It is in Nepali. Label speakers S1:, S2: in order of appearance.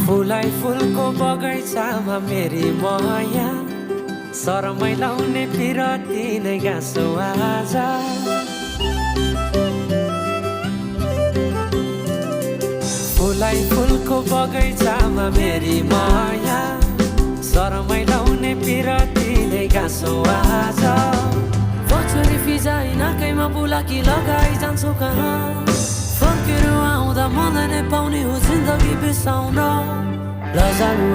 S1: फुलाई फुलको बगैँचामा मेरी माया शरमै लाउने पिरती नै गाँसो आज फुलाई फुलको बगैँचामा मेरी माया शरमै लाउने पिरती नै गाँसो आज
S2: बछरी फिजाइ नाकैमा बुलाकी लगाइ जान्छौ कहाँ फर्केर आउँदा मलाई नै पाउने हो जिन्दगी बिसाउन लजालु